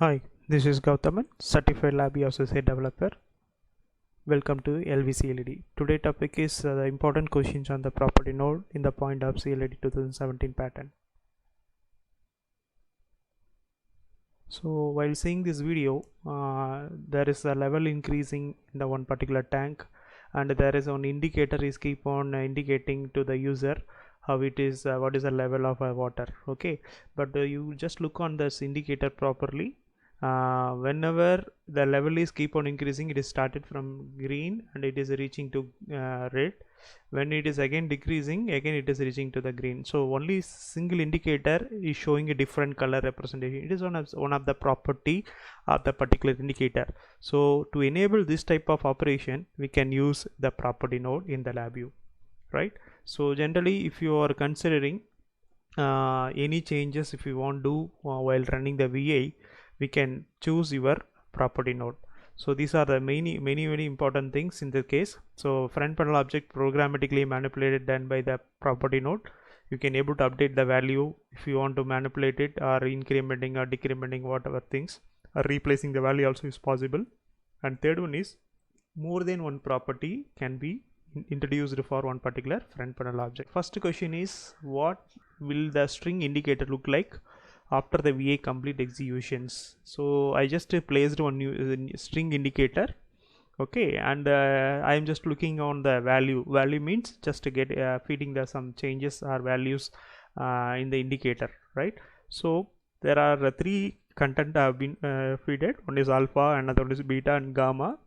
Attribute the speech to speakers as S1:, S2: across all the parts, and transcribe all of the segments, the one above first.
S1: Hi, this is Gautaman, Certified Lab Associate Developer. Welcome to LV CLED. Today topic is the important questions on the property node in the point of CLED 2017 pattern. So while seeing this video, there is a level increasing in the one particular tank, and there is an indicator is keep on indicating to the user how it is, what is the level of water. Okay, but you just look on this indicator properly. Whenever the level is keep on increasing, it is started from green and it is reaching to red. When it is again decreasing, again it is reaching to the green. So only single indicator is showing a different color representation. It is one of the property of the particular indicator. So to enable this type of operation, we can use the property node in the lab view, right? So generally, if you are considering any changes, if you want to do while running the VA, we can choose your property node. So these are the many important things in the case. So front panel object programmatically manipulated done by the property node. You can able to update the value if you want to manipulate it, or incrementing or decrementing whatever things, or replacing the value also is possible. And third one is more than one property can be introduced for one particular front panel object. First question is, what will the string indicator look like after the VA complete executions? So I just placed one new string indicator, okay, and I am just looking on the value. Value means just to get feeding the some changes or values in the indicator, right? So there are three content have been feeded. One is alpha, another one is beta and gamma,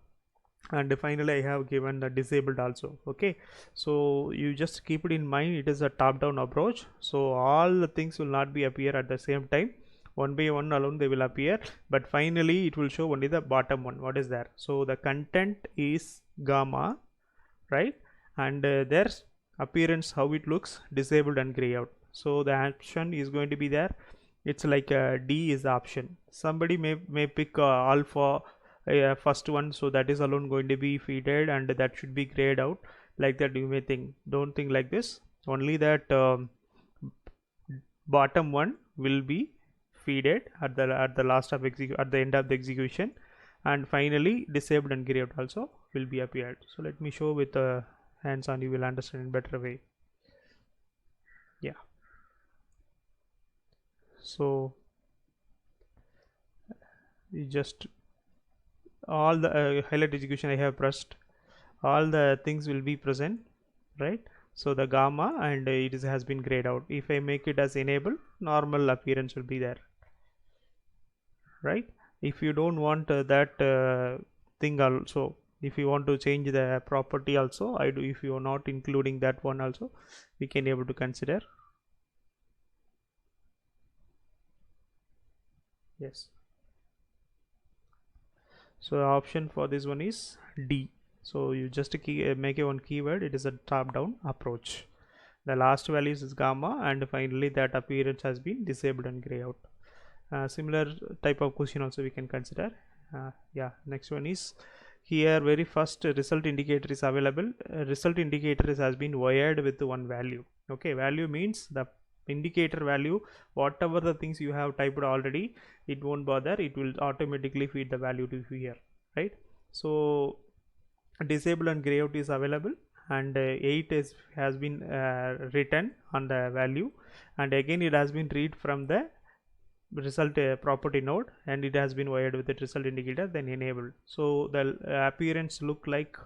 S1: and finally I have given the disabled also. Okay, so you just keep it in mind, it is a top down approach, so all the things will not be appear at the same time. One by one alone they will appear, but finally it will show only the bottom one, what is there. So the content is gamma, right? And their appearance, how it looks, disabled and gray out. So the option is going to be there. It's like D is the option. Somebody may pick alpha, first one, so that is alone going to be feeded and that should be grayed out. Like that you may think. Don't think like this. Only that bottom one will be feeded at the last of at the end of the execution, and finally disabled and gray out also will be appeared. So let me show with hands on, you will understand in better way. Yeah, so you just all the highlight execution I have pressed, all the things will be present, right? So the gamma and it has been grayed out. If I make it as enable, normal appearance will be there, right? If you don't want that thing also, if you want to change the property also, I do. If you are not including that one also, we can able to consider. Yes, so option for this one is D. So you just make a one keyword, it is a top down approach. The last values is gamma, and finally that appearance has been disabled and gray out. Similar type of question also we can consider. Yeah, next one is, here very first result indicator is available. Result indicator has been wired with one value. Okay, value means the indicator value, whatever the things you have typed already, it won't bother, it will automatically feed the value to here, right? So disable and gray out is available, and 8 has been written on the value, and again it has been read from the result property node, and it has been wired with the result indicator, then enabled. So the appearance look like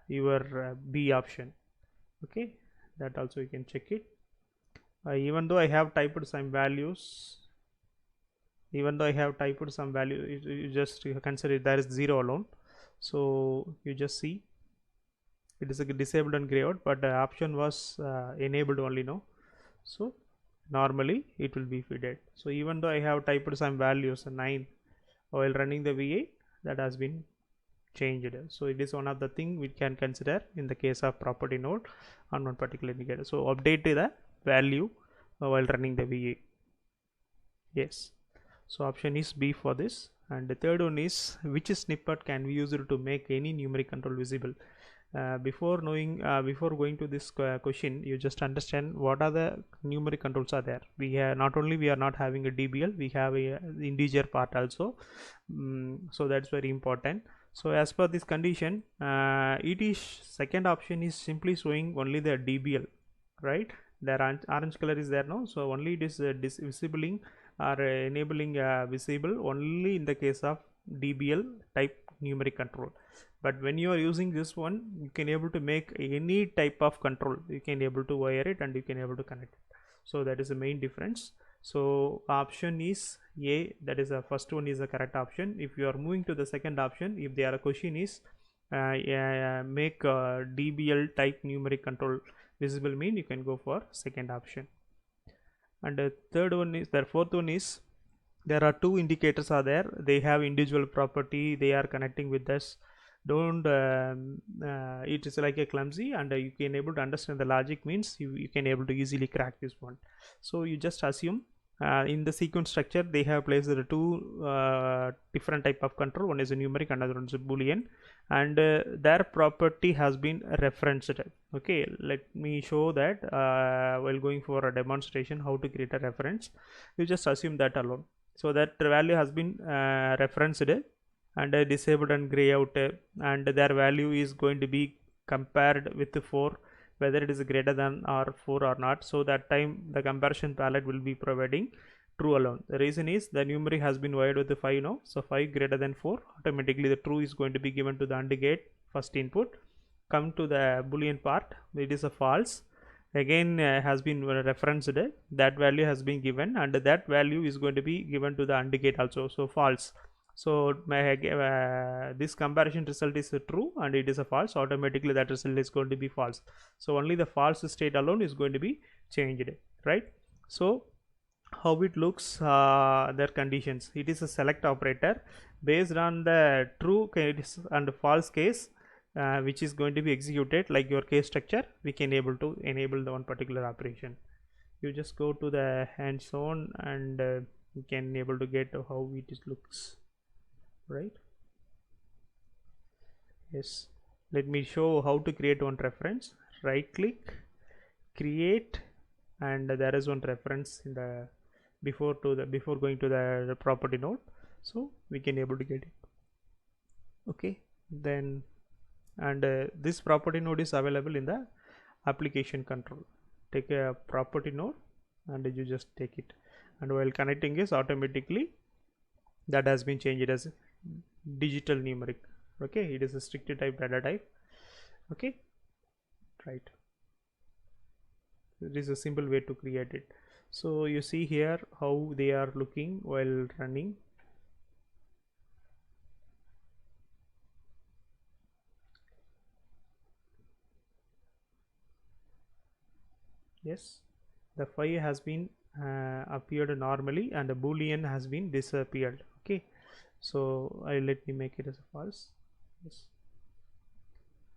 S1: your B option. Okay, that also you can check it. Even though I have typed some values, you just consider there is 0 alone. So you just see it is a disabled and gray out, but the option was enabled only now. So normally it will be fitted. So even though I have typed some values 9 while running the VA, that has been changed. So it is one of the thing we can consider in the case of property node on one particular indicator. So update the value while running the VA. Yes, so option is B for this. And the third one is, which snippet can be used to make any numeric control visible? before going to this question, you just understand what are the numeric controls are there. We have we are not having a DBL, we have a integer part also. So that's very important. So as per this condition, it is second option is simply showing only the DBL, right? The orange color is there now, so only it is disabling or enabling visible only in the case of DBL type numeric control. But when you are using this one, you can able to make any type of control. You can able to wire it and you can able to connect it. So that is the main difference. So option is A, that is the first one is the correct option. If you are moving to the second option, if there are question is make DBL type numeric control visible, mean you can go for second option. And the fourth one is there are two indicators are there. They have individual property. They are connecting with this. Don't it is like a clumsy, and you can able to understand the logic, means you can able to easily crack this one. So you just assume in the sequence structure they have placed the two different type of control. One is a numeric, another one is a boolean, and their property has been referenced. Okay, let me show that while going for a demonstration how to create a reference. You just assume that alone. So that value has been referenced and disabled and gray out, and their value is going to be compared with the 4, whether it is greater than or 4 or not. So that time the comparison palette will be providing true alone. The reason is the numeric has been wired with the 5 now, so 5 greater than 4, automatically the true is going to be given to the AND gate first input. Come to the boolean part, it is a false, again has been referenced, that value has been given, and that value is going to be given to the AND gate also, so false. So this comparison result is true and it is a false, automatically that result is going to be false. So only the false state alone is going to be changed, right? So how it looks, their conditions, it is a select operator based on the true case and false case, which is going to be executed like your case structure. We can able to enable the one particular operation. You just go to the hands-on and you can able to get how it looks, right? Yes, let me show how to create one reference. Right click, create, and there is one reference in the before going to the property node, so we can able to get it. Okay, then and this property node is available in the application control. Take a property node and you just take it, and while connecting is automatically that has been changed as digital numeric. Okay, it is a strict type data type. Okay, right, it is a simple way to create it. So you see here how they are looking while running. Yes, the 5 has been appeared normally and the boolean has been disappeared. Okay, so let me make it as a false. Yes.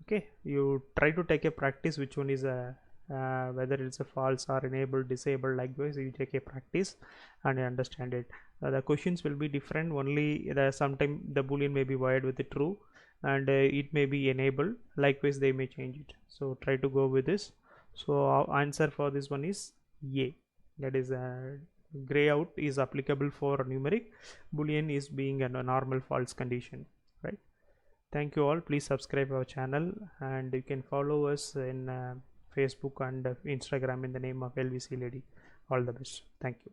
S1: Okay, you try to take a practice which one is a whether it's a false or enabled, disabled, likewise you take a practice and understand it. The questions will be different, only the sometime the boolean may be wired with the true and it may be enabled, likewise they may change it. So try to go with this. So our answer for this one is A, that is gray out is applicable for numeric, boolean is being a normal false condition, right? Thank you all. Please subscribe our channel and you can follow us in Facebook and Instagram in the name of LVC Lady. All the best. Thank you.